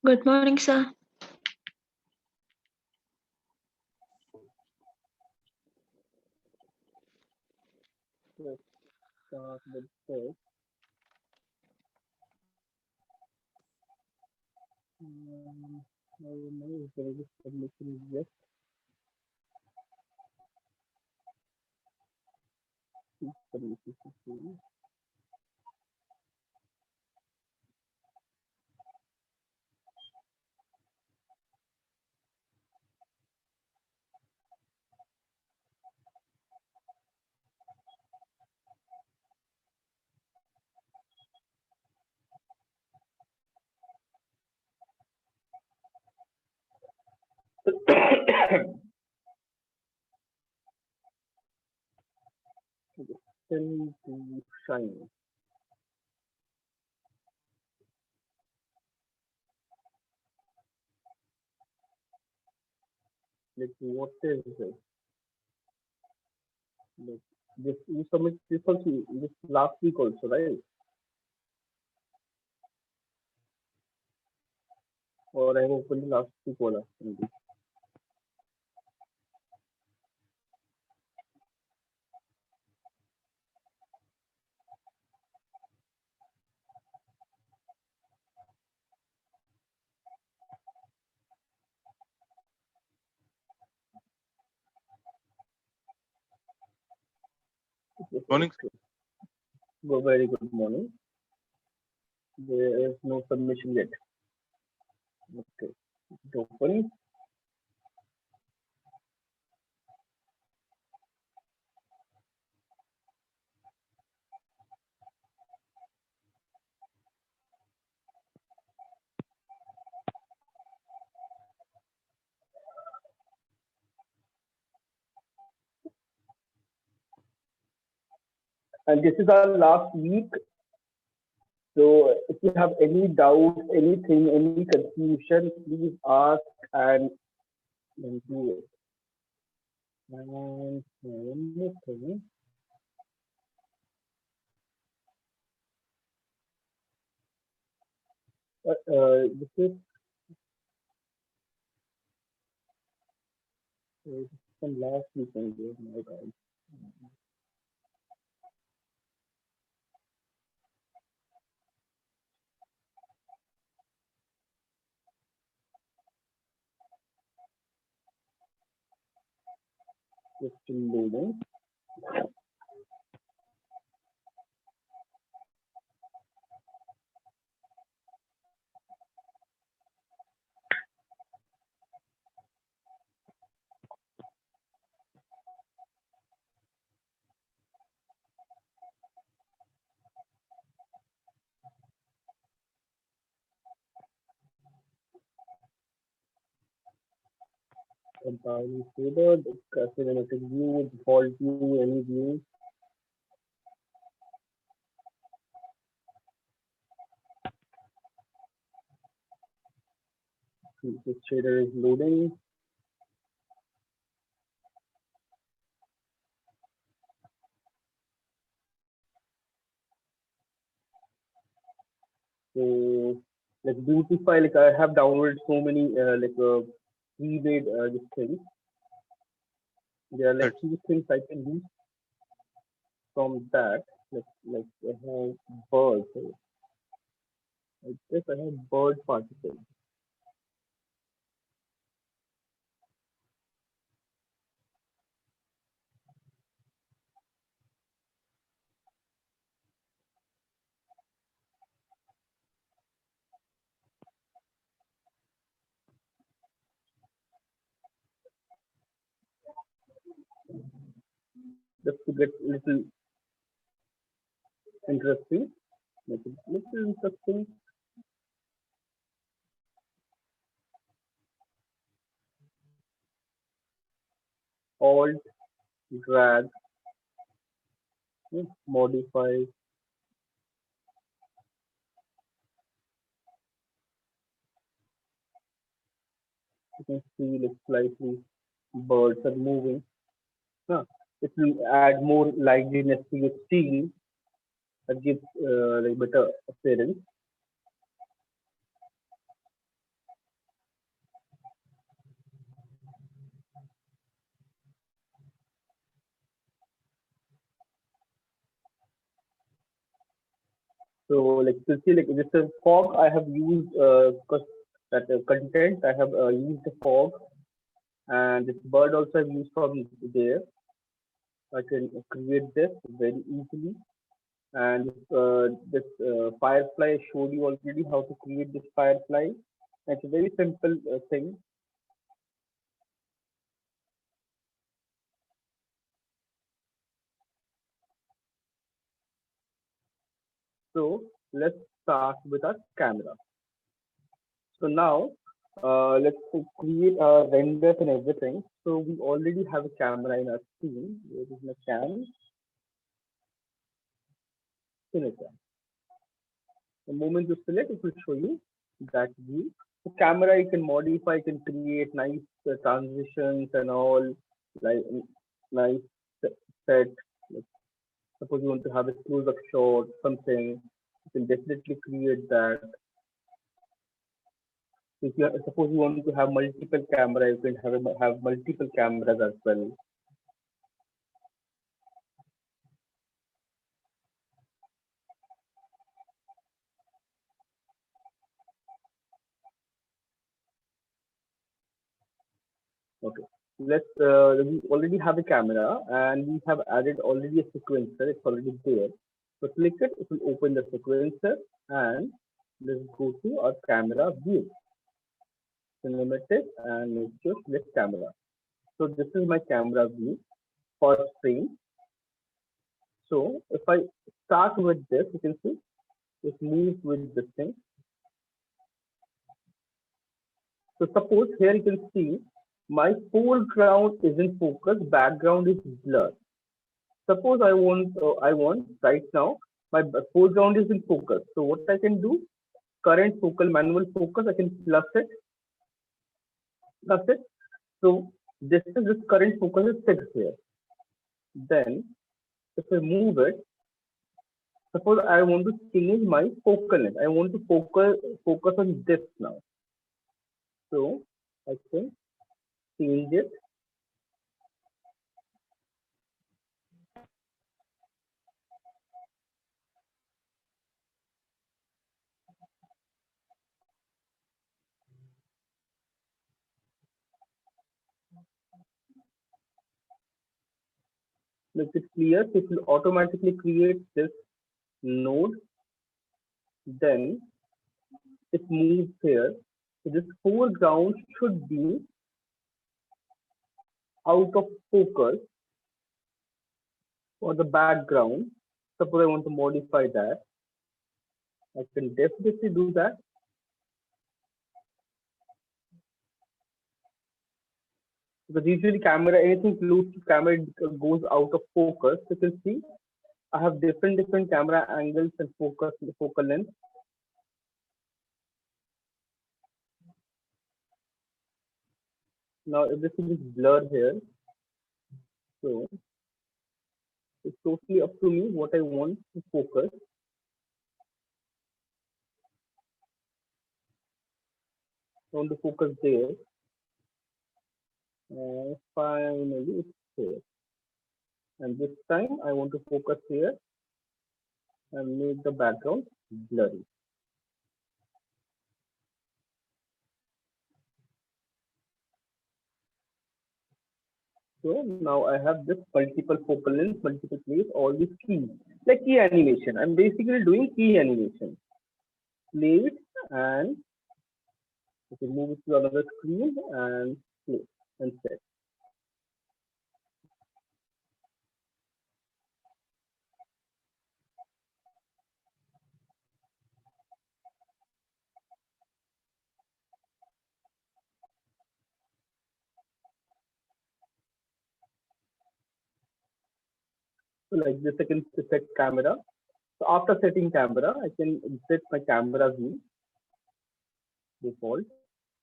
Good morning, sir. Let's start with this. I don't know if there is a submission yet. Submission is still to shine. Like what is this? Like this you submit this also this last week also, right? Or I opened last week wala. Morning. Very good morning. There is no submission yet. Okay. It's open. And this is our last week. So if you have any doubt, anything, any confusion, please ask and we'll do it. And one more thing. This is from last weekend. My God. Just still loading. Compiling folder, the cinematic view, default view, any view. This shader is loading. So like beautify, like I have downloaded so many pre-made this things. There are like That few things I can use from that. Like I have birds. I guess I have bird particles. Just to get little interesting. Make it little interesting. Alt, drag, modify. You can see like slightly birds are moving. Huh. It will add more liveliness to your scene that gives like better appearance. So like you see, like this is fog I have used that content I have used the fog, and this bird also I've used from there. I can create this very easily. And this firefly I showed you already how to create this firefly. It's a very simple thing. So let's start with our camera. So now let's create our renders and everything. So we already have a camera in our screen. Where is my cam? Finisher. The moment you select, it will show you that view. The camera you can modify, you can create nice transitions and all, like nice set. Like, suppose you want to have a close-up shot, something, you can definitely create that. If you suppose you want to have multiple camera, you can have multiple cameras as well. Okay. We already have a camera and we have added already a sequencer. It's already there. So click it, it will open the sequencer and let's go to our camera view. Cinematic and let's just select camera. So this is my camera view for frame. So if I start with this, you can see it moves with this thing. So suppose here you can see my foreground is in focus, background is blur. Suppose I want right now my foreground is in focus. So what I can do, current focal manual focus, I can plus it. So this current focus is fixed here. Then if I move it, suppose I want to change my focal length. I want to focus on this now. So I can change it. Make it clear. So it will automatically create this node. Then it moves here. So this foreground should be out of focus for the background. Suppose I want to modify that. I can definitely do that. Because usually camera, anything close to camera goes out of focus. You can see I have different camera angles and focal length. Now everything is blurred here. So it's totally up to me what I want to focus. I want to focus there. Finally, it's here. And this time I want to focus here and make the background blurry. So now I have this multiple focal length, multiple place, all these keys, like key animation. I'm basically doing key animation. Play it and you can move it to another screen and play and set. So like this, I can set camera. So after setting camera, I can set my camera view default.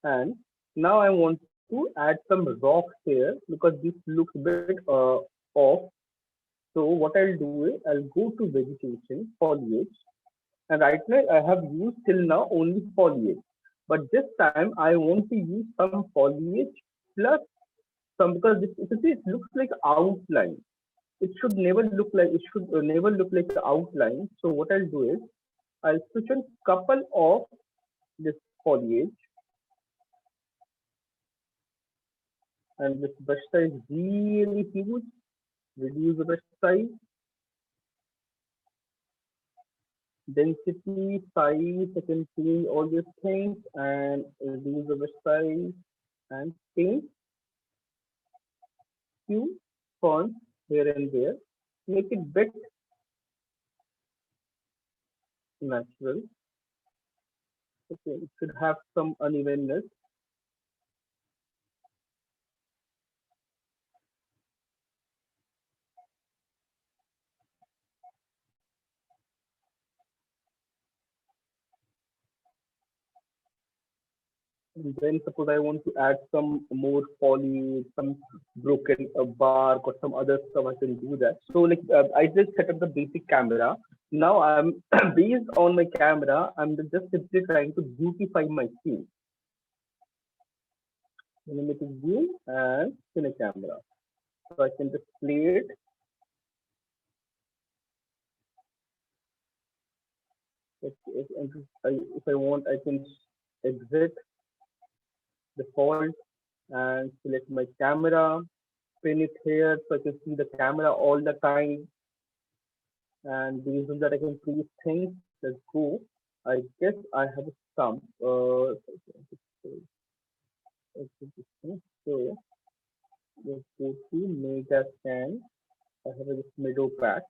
And now I want to add some rocks here because this looks a bit off. So what I'll do is I'll go to vegetation, foliage, and right now I have used till now only foliage. But this time I want to use some foliage plus some because this, you see, it looks like outline. It should never look like an outline. So what I'll do is I'll switch on couple of this foliage, and this brush size really huge. Reduce the brush size, density, size. I can change all these things and reduce the brush size and paint few fonts here and there. Make it bit natural. Okay, it should have some unevenness. And then suppose I want to add some more poly, some broken bark or some other stuff, I can do that. So like I just set up the basic camera. Now I'm based on my camera, I'm just simply trying to beautify my scene. Make it view and in a camera. So I can just play it. If I want, I can exit default and select my camera, pin it here so I can see the camera all the time. And based on that, I can create things. Let's go. I guess I have some. So let's go to mega scan. I have this middle pack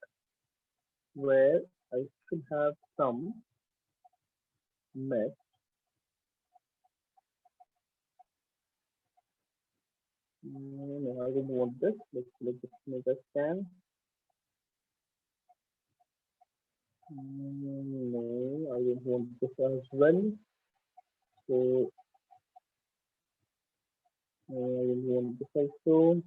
where I should have some mesh. No, I don't want this. Let's just make a scan. No, I don't want this as well. So I don't want this also.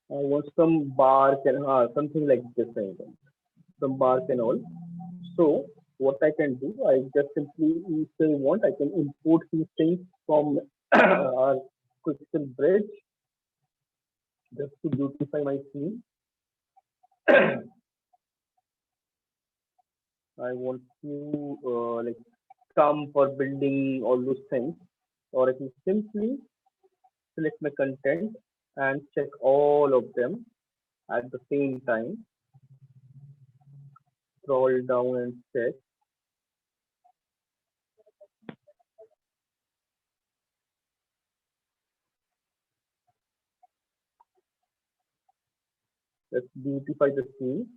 I want some bark and something like this. I want some bark and all. So what I can do, I just simply, if I want, I can import these things from our Quicksil bridge just to beautify my scene. I want to like come for building all those things, or I can simply select my content and check all of them at the same time. Scroll down and check. Let's beautify the scene.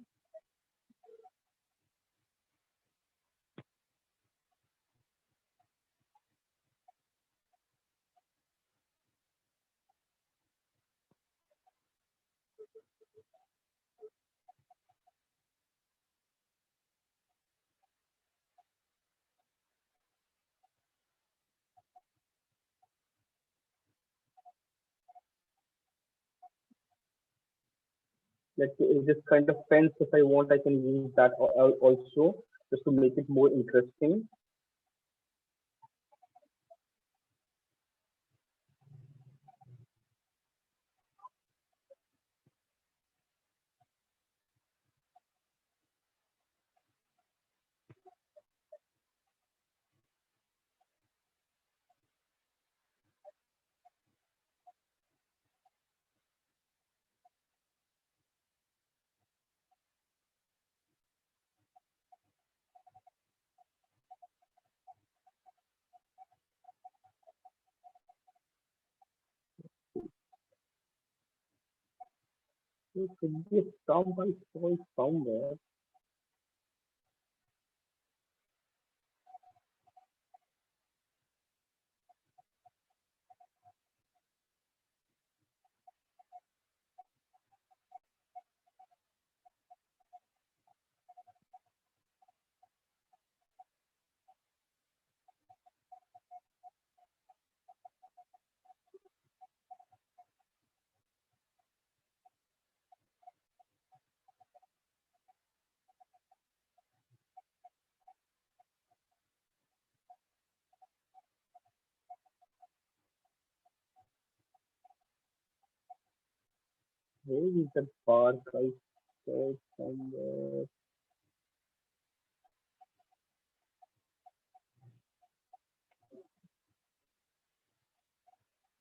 Let's say this kind of fence, if I want, I can use that also just to make it more interesting. There should be a stump I saw somewhere. Where is the park I saw somewhere?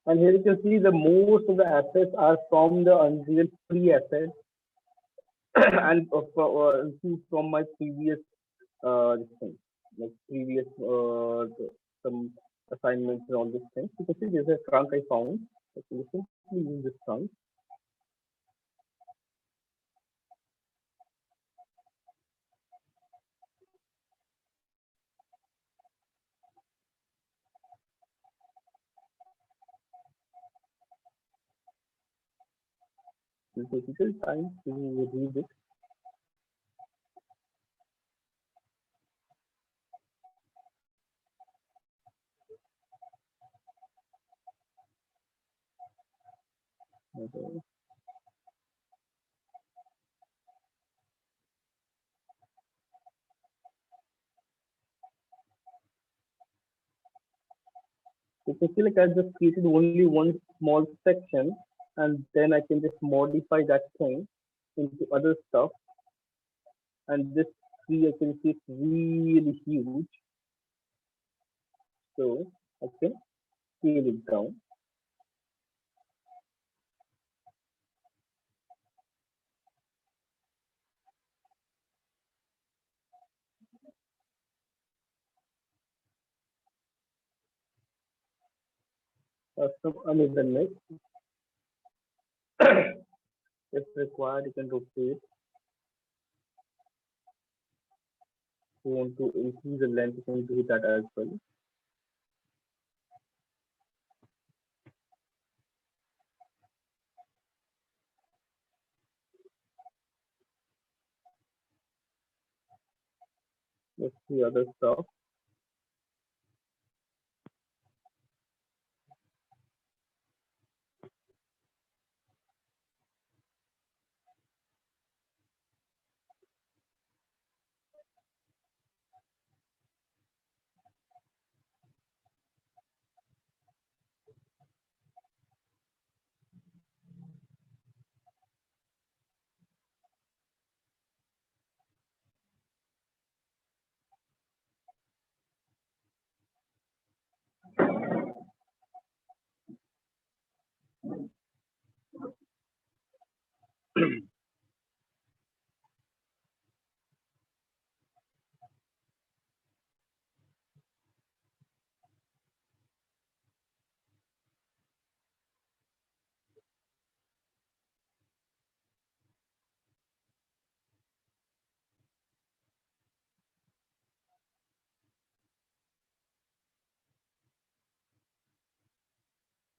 And here you can see the most of the assets are from the Unreal free assets and from my previous this thing, like previous some assignments and all these things. You can see there's a trunk I found. So you simply use this trunk. You take little time to read it. Okay. You can see like I just created only one small section and then I can just modify that thing into other stuff. And this tree I can see it's really huge. So I can scale it down. Custom uneven. If required, you can rotate. If you want to increase the length, you can do that as well. Let's see other stuff.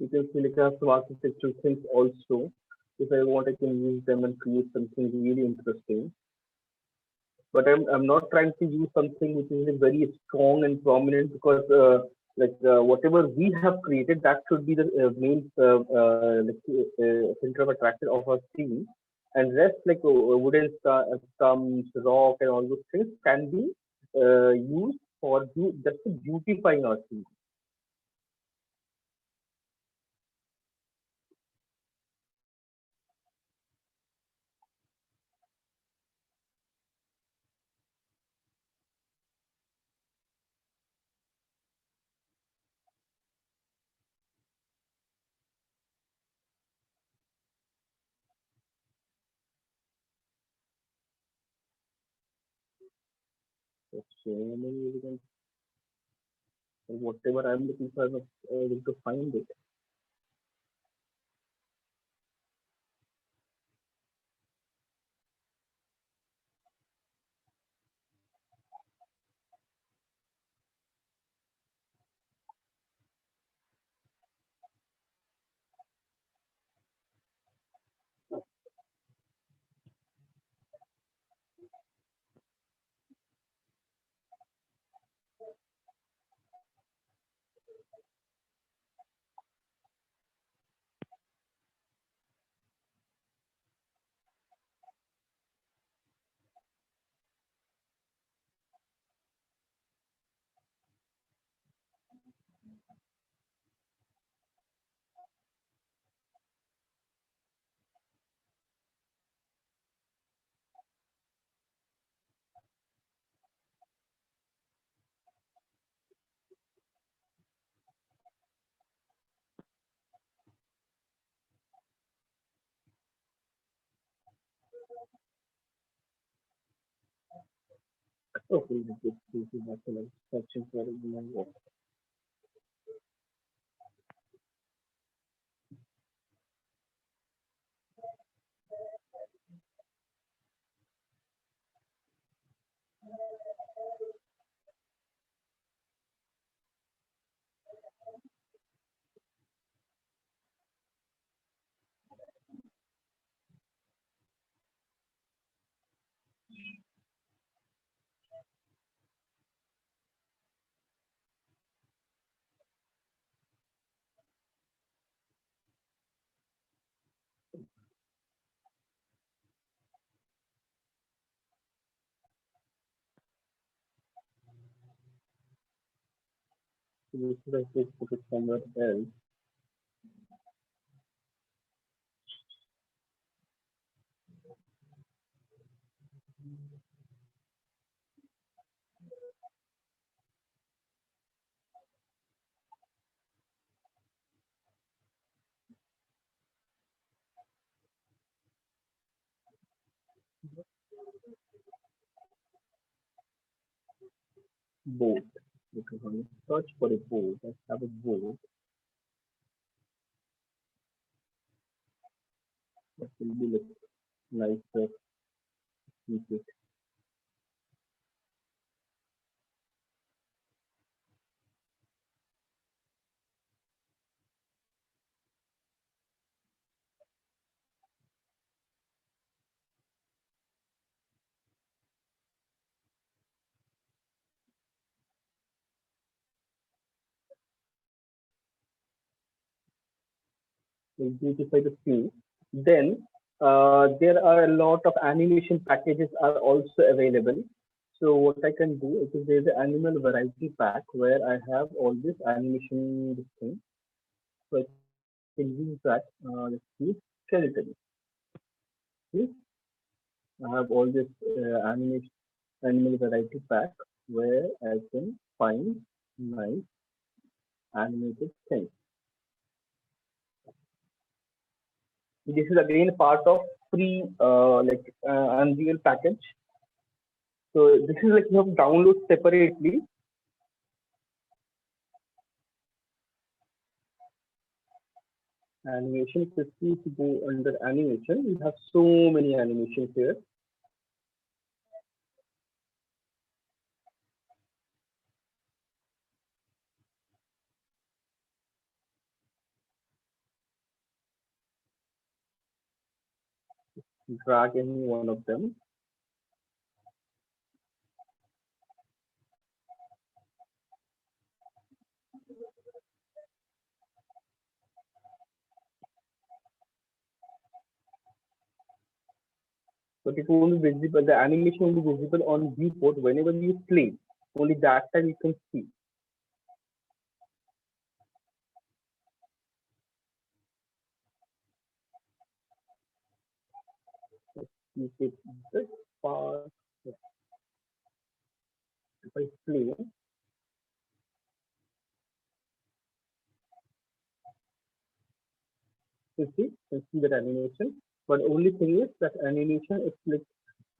You can see like I have some architectural things also. If I want, I can use them and create something really interesting. But I'm not trying to use something which is like very strong and prominent because whatever we have created that should be the main center of attraction of our scene, and rest like wooden stumps, rock, and all those things can be used for just beautifying our scene. So many we can whatever I'm looking for, I'm able to find it. Okay, this is actually searching for the this is I just put it somewhere else. Boat. Because when you search for a boat, let's have a boat that will be like nicer pieces. Will beautify the scene. Then there are a lot of animation packages are also available. So what I can do is there's an animal variety pack where I have all this animation this thing. So I can use that. Let's see, skeleton. See, I have all this animation animal variety pack where I can find nice animated things. This is again part of free Unreal package. So this is like you have to download separately. Animation, if you to go under animation, you have so many animations here. Drag any one of them. But it won't be visible. The animation will be visible on viewport whenever you play. Only that time you can see. You see this part. If I play, you see that animation. But only thing is that animation is like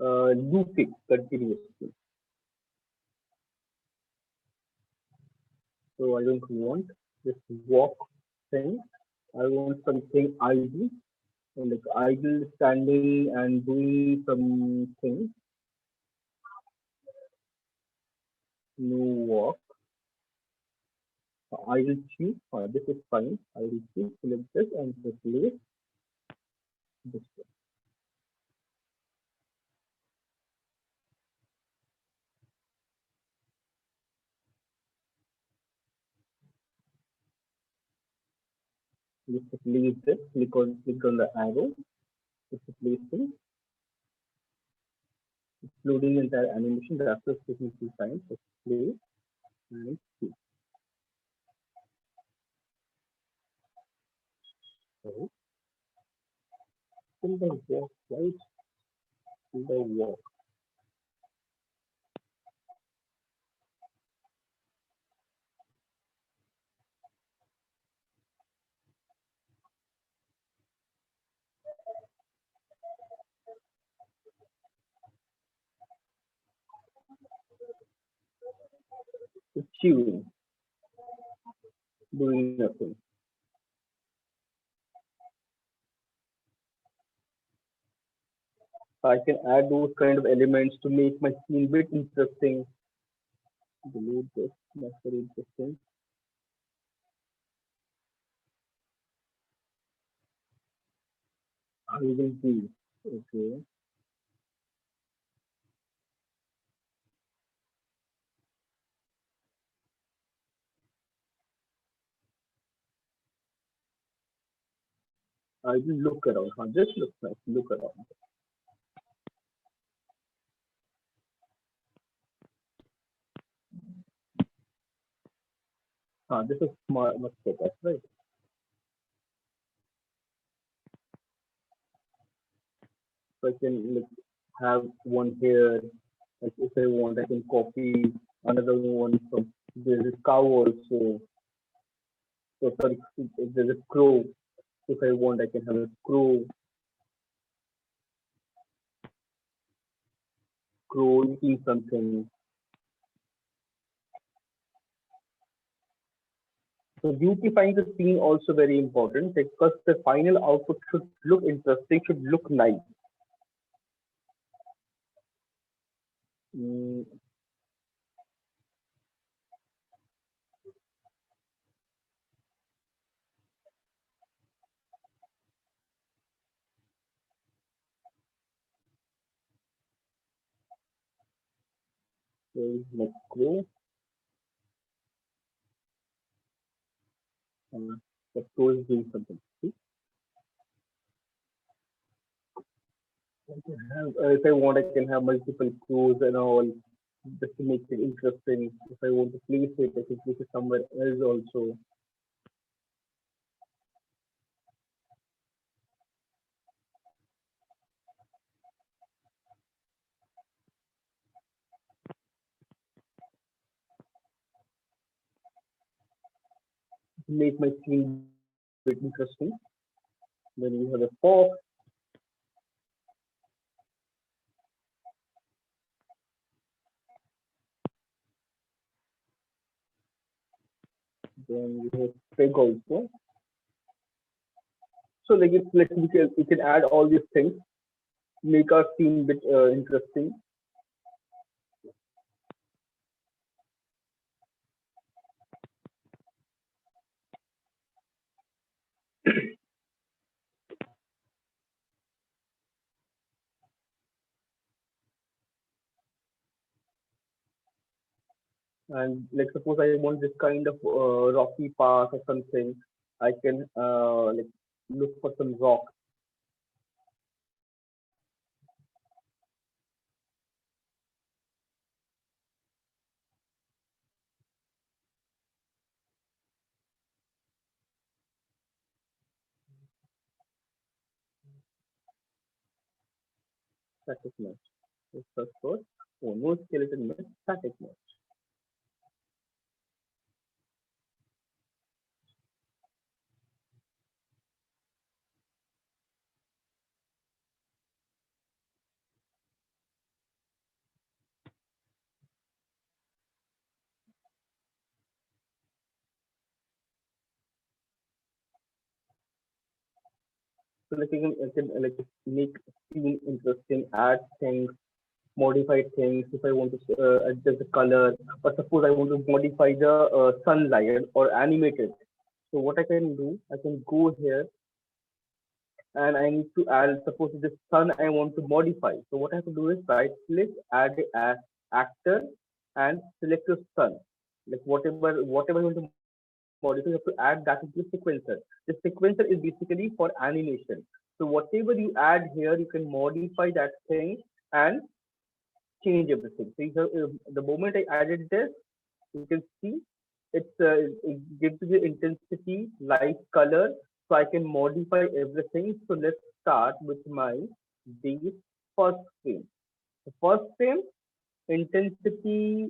looping continuously. So I don't want this walk thing. I want something idle, like idle standing and doing something. No walk. Idle chew. This is fine. Idle chew. Select this and replace this one. Just replace this. Click on the arrow. Just replacing. Loading entire animation. The after taking 2 times. Just play and see. So, till the walk, right? Till the walk. chewing, doing nothing. I can add those kind of elements to make my scene bit interesting. Delete this, that's very interesting. I will see. Okay. I will look around. Huh? Just look nice. Look around. This is much better, right? So I can like have one here. Like if I want, I can copy another one from there's a cow also. So sorry, if there's a crow. If I want, I can have a crow. Crow eating something. So beautifying the scene also very important because the final output should look interesting, should look nice. Mm, so let's go. Uh, the crow is doing something. See? If I want, I can have multiple crows and all, just to make it interesting. If I want to place it, I can place it somewhere else also. To make my scene bit interesting. Then we have a fox. Then we have pig also. So like it's like we can add all these things, make our scene bit interesting. And like suppose I want this kind of rocky path or something, I can like look for some rock. Static mesh. So search for no skeleton mesh, static mesh. So like I can like make scene interesting, add things, modify things. If I want to adjust the color, or suppose I want to modify the sunlight or animate it. So what I can do, I can go here and I need to add, suppose this sun I want to modify. So what I have to do is right click, add a actor and select your sun. Like whatever you want to modify, you have to add that into the sequencer. The sequencer is basically for animation. So whatever you add here, you can modify that thing and change everything. So the moment I added this, you can see it gives you the intensity, light, color, so I can modify everything. So let's start with my base first frame. The first frame, intensity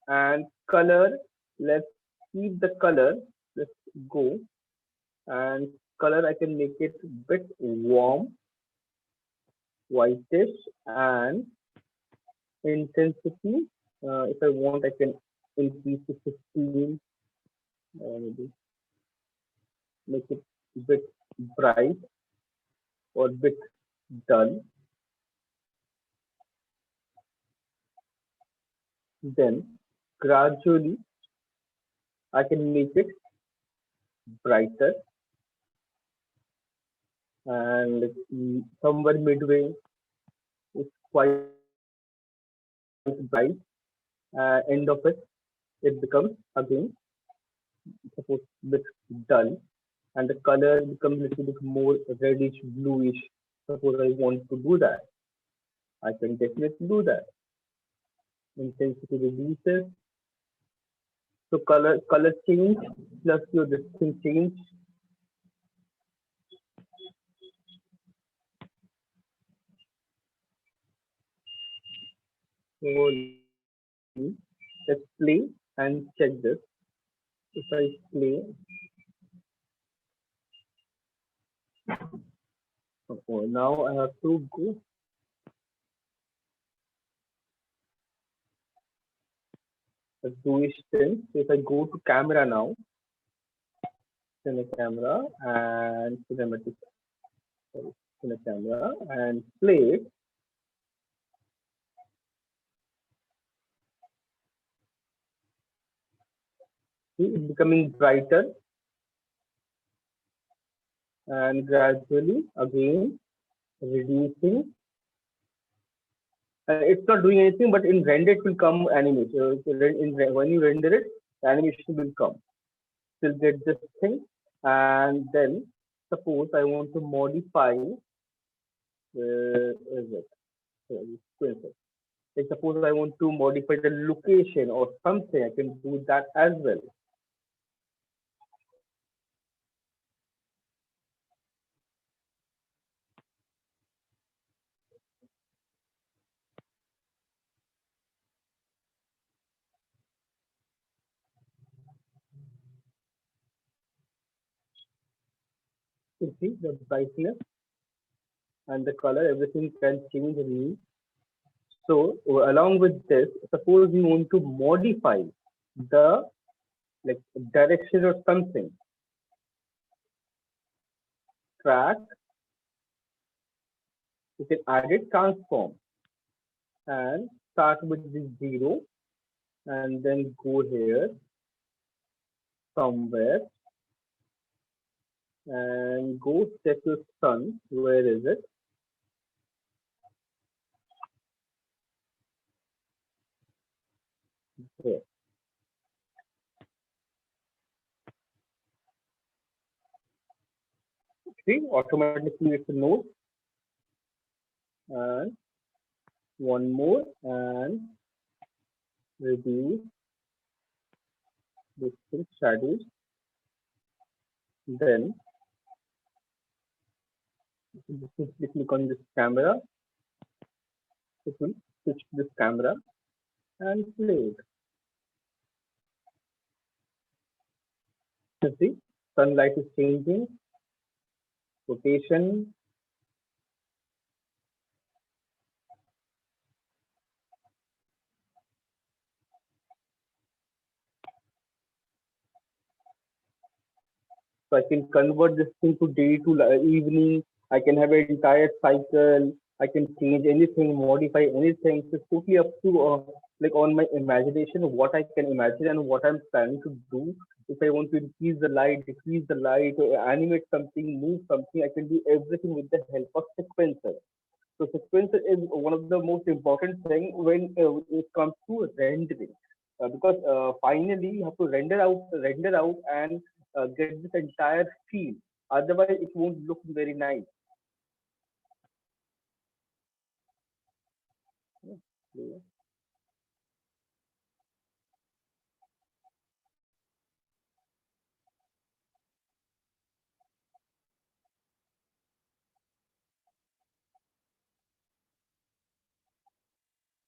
and color. Let's keep the color. Let's go and color. I can make it bit warm, whitish, and intensity. If I want, I can increase to 15, maybe make it a bit bright or bit dull. Then gradually I can make it brighter and somewhere midway it's quite bright. End of it becomes again suppose bit dull and the color becomes a little bit more reddish bluish. Suppose I want to do that, I can definitely do that. Intensity reduces, so color change plus your distance change. So let's play and check this. If I play, okay, now I have to go a bluish tint. So if I go to camera now, in a camera and cinematic, sorry, in a camera and play it, see it becoming brighter and gradually again reducing. It's not doing anything, but in render it will come animation. So when you render it, the animation will come. Still get this thing, and then suppose I want to modify. Is it? Sorry, like suppose I want to modify the location or something, I can do that as well. You see the brightness and the color, everything can change in me. So along with this, suppose you want to modify the like direction or something, track, you can add it transform and start with the 0 and then go here somewhere and go check your sun. Where is it? Here. See, automatically it's a node and one more and reduce distinct shadows. Then simply click on this camera. It will switch to this camera and play it. You see, sunlight is changing, rotation. So I can convert this thing to day to evening. I can have an entire cycle. I can change anything, modify anything. So it's totally up to like on my imagination of what I can imagine and what I'm planning to do. If I want to increase the light, decrease the light, or animate something, move something, I can do everything with the help of sequencer. So sequencer is one of the most important thing when it comes to rendering, because finally you have to render out, and get this entire scene. Otherwise, it won't look very nice. Yeah.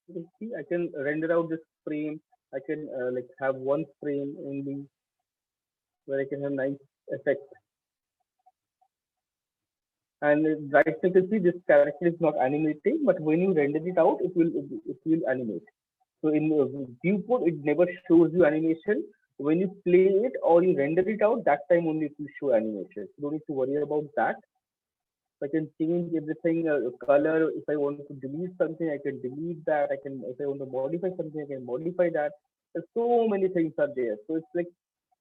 You see, I can render out this frame. I can like have one frame only where I can have nice effects. And right now you can see this character is not animating, but when you render it out, it will animate. So in viewport, it never shows you animation. When you play it or you render it out, that time only it will show animation. You don't need to worry about that. I can change everything, color. If I want to delete something, I can delete that. I can, if I want to modify something, I can modify that. There's so many things are there. So it's like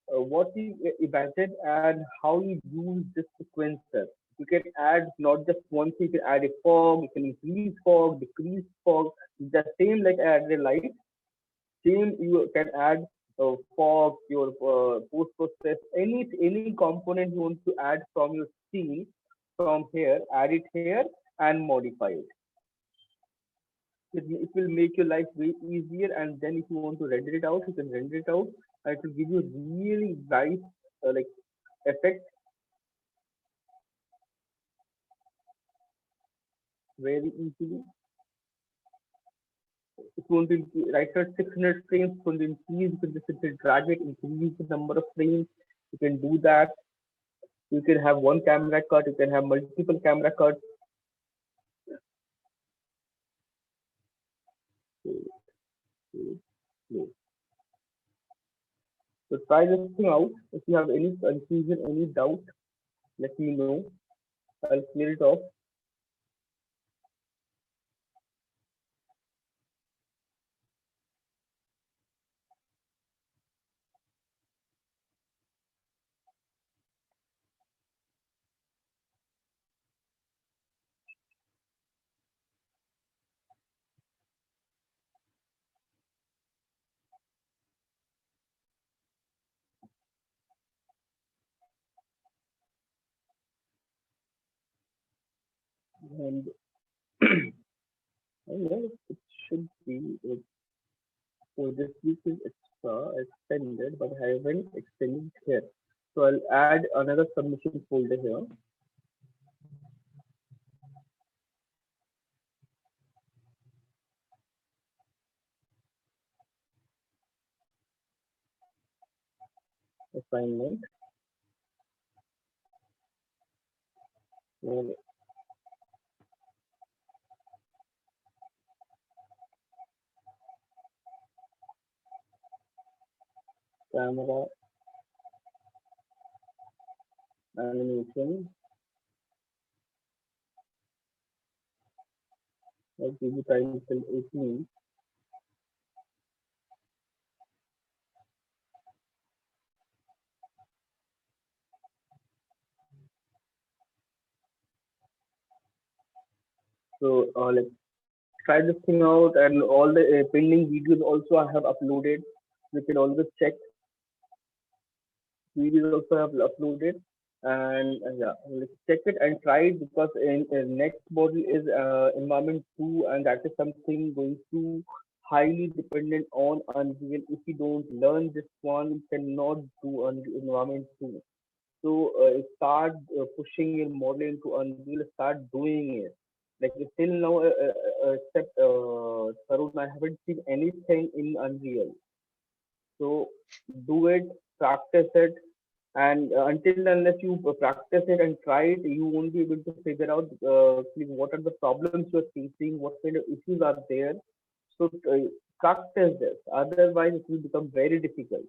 what you imagine and how you use this sequencer. You can add not just one thing, you can add a fog, you can increase fog, decrease fog. The same like I added a light, same you can add fog, your post process, any component you want to add from your scene from here, add it here and modify it. It will make your life way easier. And then if you want to render it out, you can render it out, and it will give you really nice like effect very easily. It's going to right now 600 frames, it's going to increase. You can just simply drag it, increase the number of frames. You can do that. You can have one camera cut, you can have multiple camera cuts. So try this thing out. If you have any confusion, any doubt, let me know. I'll clear it off. And I know it should be so this week is extra extended, but I haven't extended here. So I'll add another submission folder here. Assignment. So camera animation. I'll give you time till 18. So let's try this thing out, and all the pending videos also I have uploaded. You can always check. Videos also have uploaded, and yeah, let's check it and try it, because in next module is environment 2, and that is something going to highly dependent on Unreal. If you don't learn this one, you cannot do environment 2. So start pushing your model into Unreal, start doing it. Like till now, except Tarun, I haven't seen anything in Unreal. So do it, practice it, and until unless you practice it and try it, you won't be able to figure out what are the problems you're facing, what kind of issues are there. So practice this. Otherwise, it will become very difficult.